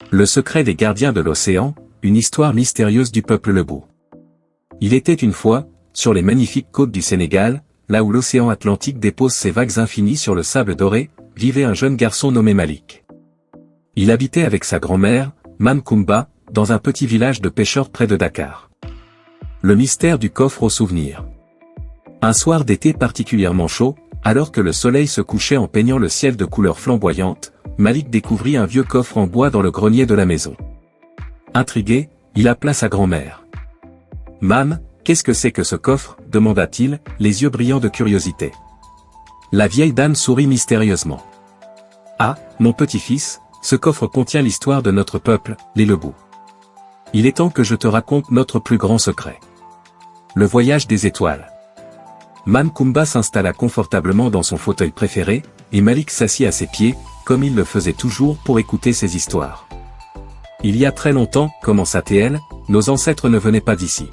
Le secret des gardiens de l'océan, une histoire mystérieuse du peuple Lebou. Il était une fois, sur les magnifiques côtes du Sénégal, là où l'océan Atlantique dépose ses vagues infinies sur le sable doré, vivait un jeune garçon nommé Malik. Il habitait avec sa grand-mère, Mame Koumba, dans un petit village de pêcheurs près de Dakar. Le mystère du coffre aux souvenirs. Un soir d'été particulièrement chaud, alors que le soleil se couchait en peignant le ciel de couleurs flamboyantes, Malik découvrit un vieux coffre en bois dans le grenier de la maison. Intrigué, il appela sa grand-mère. « Mam, qu'est-ce que c'est que ce coffre ?» demanda-t-il, les yeux brillants de curiosité. La vieille dame sourit mystérieusement. « Ah, mon petit-fils, ce coffre contient l'histoire de notre peuple, les Lebou. Il est temps que je te raconte notre plus grand secret. Le voyage des étoiles. » Mame Koumba s'installa confortablement dans son fauteuil préféré, et Malik s'assit à ses pieds, comme il le faisait toujours pour écouter ses histoires. « Il y a très longtemps, commença-t-elle, nos ancêtres ne venaient pas d'ici.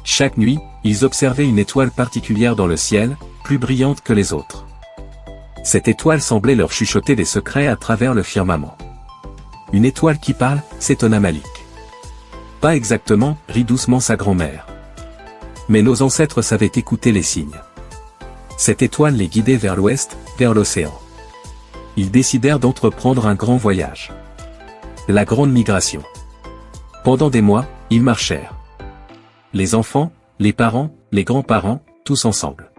Chaque nuit, ils observaient une étoile particulière dans le ciel, plus brillante que les autres. Cette étoile semblait leur chuchoter des secrets à travers le firmament. « Une étoile qui parle ?» s'étonna Malik. « Pas exactement » rit doucement sa grand-mère. Mais nos ancêtres savaient écouter les signes. Cette étoile les guidait vers l'ouest, vers l'océan. Ils décidèrent d'entreprendre un grand voyage. La grande migration. Pendant des mois, ils marchèrent. Les enfants, les parents, les grands-parents, tous ensemble.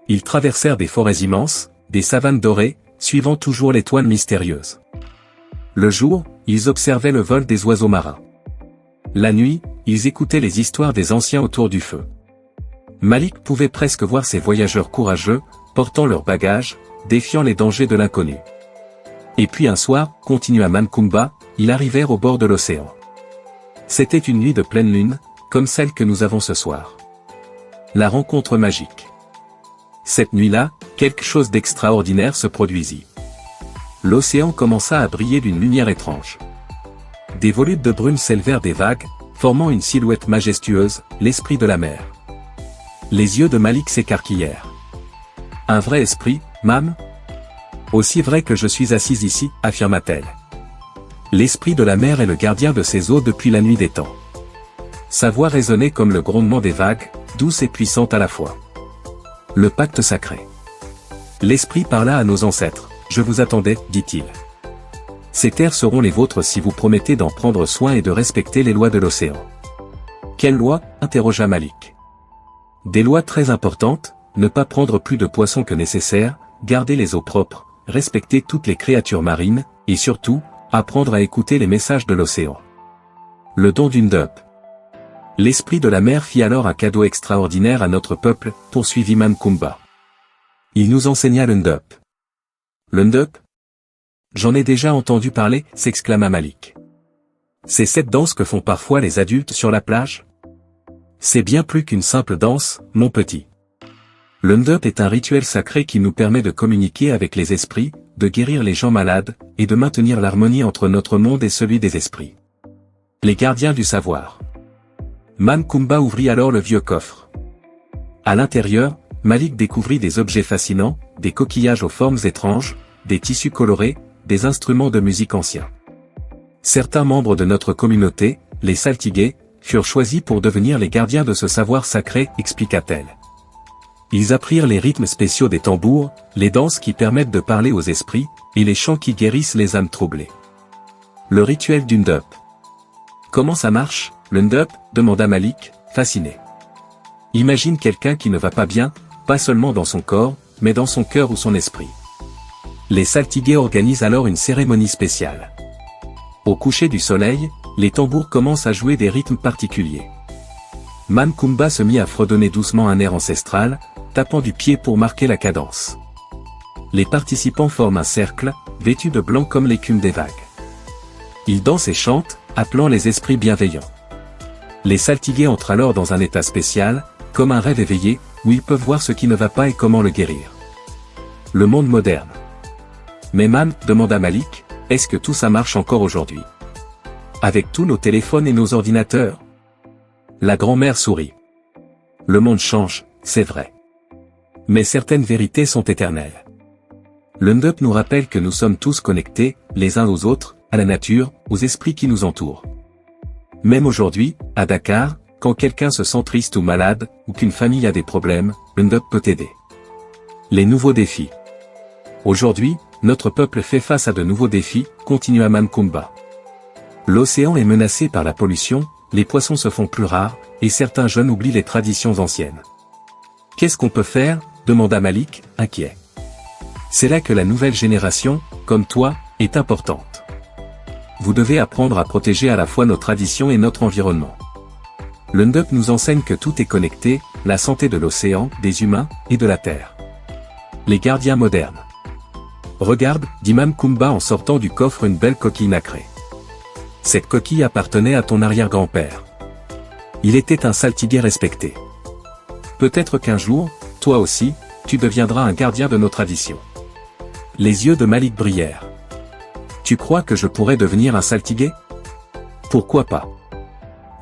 Ils traversèrent des forêts immenses, des savanes dorées, suivant toujours l'étoile mystérieuse. Le jour, ils observaient le vol des oiseaux marins. La nuit, ils écoutaient les histoires des anciens autour du feu. Malik pouvait presque voir ces voyageurs courageux, portant leurs bagages, défiant les dangers de l'inconnu. Et puis un soir, continua Mame Koumba, ils arrivèrent au bord de l'océan. C'était une nuit de pleine lune, comme celle que nous avons ce soir. La rencontre magique. Cette nuit-là, quelque chose d'extraordinaire se produisit. L'océan commença à briller d'une lumière étrange. Des volutes de brume s'élevèrent des vagues, formant une silhouette majestueuse, l'esprit de la mer. Les yeux de Malik s'écarquillèrent. « Un vrai esprit, Mame ? » « Aussi vrai que je suis assise ici, affirma-t-elle. L'esprit de la mer est le gardien de ces eaux depuis la nuit des temps. Sa voix résonnait comme le grondement des vagues, douce et puissante à la fois. Le pacte sacré. L'esprit parla à nos ancêtres. « Je vous attendais, dit-il. Ces terres seront les vôtres si vous promettez d'en prendre soin et de respecter les lois de l'océan. » « Quelles lois ?» interrogea Malik. « Des lois très importantes, ne pas prendre plus de poissons que nécessaire, garder les eaux propres, respecter toutes les créatures marines, et surtout, apprendre à écouter les messages de l'océan. » Le don d'une dup. L'esprit de la mer fit alors un cadeau extraordinaire à notre peuple, poursuivit Mame Koumba. Il nous enseigna l'undup. L'undup ? J'en ai déjà entendu parler, s'exclama Malik. C'est cette danse que font parfois les adultes sur la plage ? C'est bien plus qu'une simple danse, mon petit. L'undup est un rituel sacré qui nous permet de communiquer avec les esprits, de guérir les gens malades, et de maintenir l'harmonie entre notre monde et celui des esprits. Les gardiens du savoir. Mame Koumba ouvrit alors le vieux coffre. À l'intérieur, Malik découvrit des objets fascinants, des coquillages aux formes étranges, des tissus colorés, des instruments de musique anciens. Certains membres de notre communauté, les saltigués, furent choisis pour devenir les gardiens de ce savoir sacré, expliqua-t-elle. Ils apprirent les rythmes spéciaux des tambours, les danses qui permettent de parler aux esprits, et les chants qui guérissent les âmes troublées. Le rituel d'undup. Comment ça marche, l'undup ? Demanda Malik, fasciné. Imagine quelqu'un qui ne va pas bien, pas seulement dans son corps, mais dans son cœur ou son esprit. Les saltigués organisent alors une cérémonie spéciale. Au coucher du soleil, les tambours commencent à jouer des rythmes particuliers. Mame Koumba se mit à fredonner doucement un air ancestral, tapant du pied pour marquer la cadence. Les participants forment un cercle, vêtus de blanc comme l'écume des vagues. Ils dansent et chantent, appelant les esprits bienveillants. Les saltigués entrent alors dans un état spécial, comme un rêve éveillé, où ils peuvent voir ce qui ne va pas et comment le guérir. Le monde moderne. Mais Mame, demanda Malik, est-ce que tout ça marche encore aujourd'hui ? Avec tous nos téléphones et nos ordinateurs ? La grand-mère sourit. Le monde change, c'est vrai. Mais certaines vérités sont éternelles. L'undup nous rappelle que nous sommes tous connectés, les uns aux autres, à la nature, aux esprits qui nous entourent. Même aujourd'hui, à Dakar, quand quelqu'un se sent triste ou malade, ou qu'une famille a des problèmes, le Ndop peut aider. Les nouveaux défis. Aujourd'hui, notre peuple fait face à de nouveaux défis, continue Aman Kumba. L'océan est menacé par la pollution, les poissons se font plus rares, et certains jeunes oublient les traditions anciennes. Qu'est-ce qu'on peut faire ? Demanda Malik, inquiet. C'est là que la nouvelle génération, comme toi, est importante. Vous devez apprendre à protéger à la fois nos traditions et notre environnement. Le Ndop nous enseigne que tout est connecté, la santé de l'océan, des humains, et de la terre. Les gardiens modernes. Regarde, dit Mam Kumba en sortant du coffre une belle coquille nacrée. Cette coquille appartenait à ton arrière-grand-père. Il était un saltigué respecté. Peut-être qu'un jour, toi aussi, tu deviendras un gardien de nos traditions. Les yeux de Malik brillèrent. Tu crois que je pourrais devenir un saltigué ? Pourquoi pas ?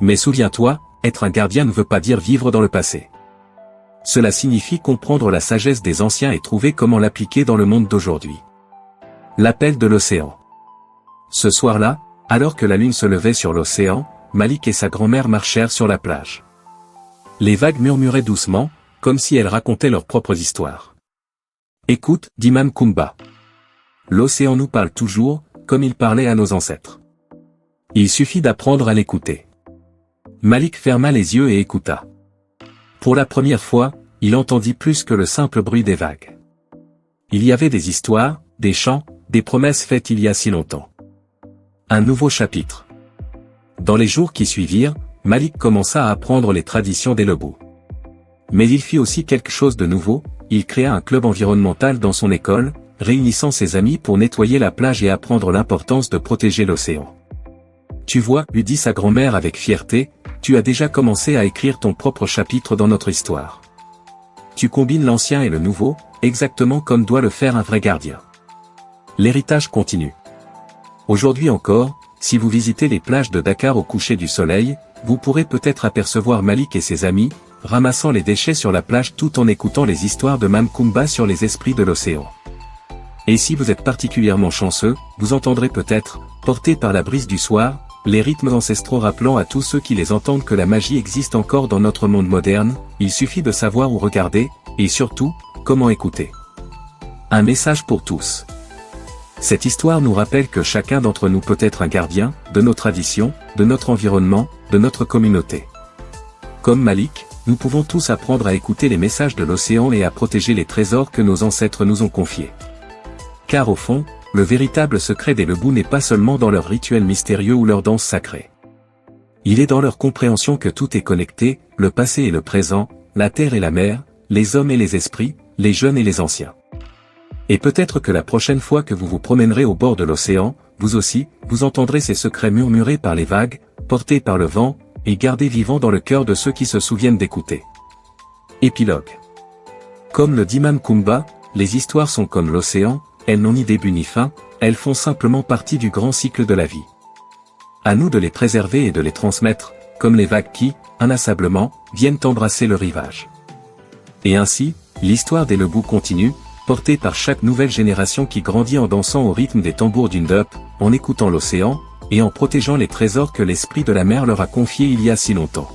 Mais souviens-toi, être un gardien ne veut pas dire vivre dans le passé. Cela signifie comprendre la sagesse des anciens et trouver comment l'appliquer dans le monde d'aujourd'hui. L'appel de l'océan. Ce soir-là, alors que la lune se levait sur l'océan, Malik et sa grand-mère marchèrent sur la plage. Les vagues murmuraient doucement, comme si elles racontaient leurs propres histoires. Écoute, dit Mam Kumba. L'océan nous parle toujours, comme il parlait à nos ancêtres. Il suffit d'apprendre à l'écouter. Malik ferma les yeux et écouta. Pour la première fois, il entendit plus que le simple bruit des vagues. Il y avait des histoires, des chants, des promesses faites il y a si longtemps. Un nouveau chapitre. Dans les jours qui suivirent, Malik commença à apprendre les traditions des Lebou. Mais il fit aussi quelque chose de nouveau, il créa un club environnemental dans son école, réunissant ses amis pour nettoyer la plage et apprendre l'importance de protéger l'océan. Tu vois, lui dit sa grand-mère avec fierté, tu as déjà commencé à écrire ton propre chapitre dans notre histoire. Tu combines l'ancien et le nouveau, exactement comme doit le faire un vrai gardien. L'héritage continue. Aujourd'hui encore, si vous visitez les plages de Dakar au coucher du soleil, vous pourrez peut-être apercevoir Malik et ses amis, ramassant les déchets sur la plage tout en écoutant les histoires de Mam Kumba sur les esprits de l'océan. Et si vous êtes particulièrement chanceux, vous entendrez peut-être, porté par la brise du soir, les rythmes ancestraux rappelant à tous ceux qui les entendent que la magie existe encore dans notre monde moderne, il suffit de savoir où regarder, et surtout, comment écouter. Un message pour tous. Cette histoire nous rappelle que chacun d'entre nous peut être un gardien, de nos traditions, de notre environnement, de notre communauté. Comme Malik, nous pouvons tous apprendre à écouter les messages de l'océan et à protéger les trésors que nos ancêtres nous ont confiés. Car au fond, le véritable secret des Lebou n'est pas seulement dans leurs rituels mystérieux ou leurs danses sacrées. Il est dans leur compréhension que tout est connecté, le passé et le présent, la terre et la mer, les hommes et les esprits, les jeunes et les anciens. Et peut-être que la prochaine fois que vous vous promènerez au bord de l'océan, vous aussi, vous entendrez ces secrets murmurés par les vagues, portés par le vent, et gardés vivants dans le cœur de ceux qui se souviennent d'écouter. Épilogue. Comme le dit Mam Kumba, les histoires sont comme l'océan, elles n'ont ni début ni fin, elles font simplement partie du grand cycle de la vie. À nous de les préserver et de les transmettre, comme les vagues qui, inlassablement, viennent embrasser le rivage. Et ainsi, l'histoire des Lebou continue, portée par chaque nouvelle génération qui grandit en dansant au rythme des tambours du Ndop, en écoutant l'océan, et en protégeant les trésors que l'esprit de la mer leur a confiés il y a si longtemps.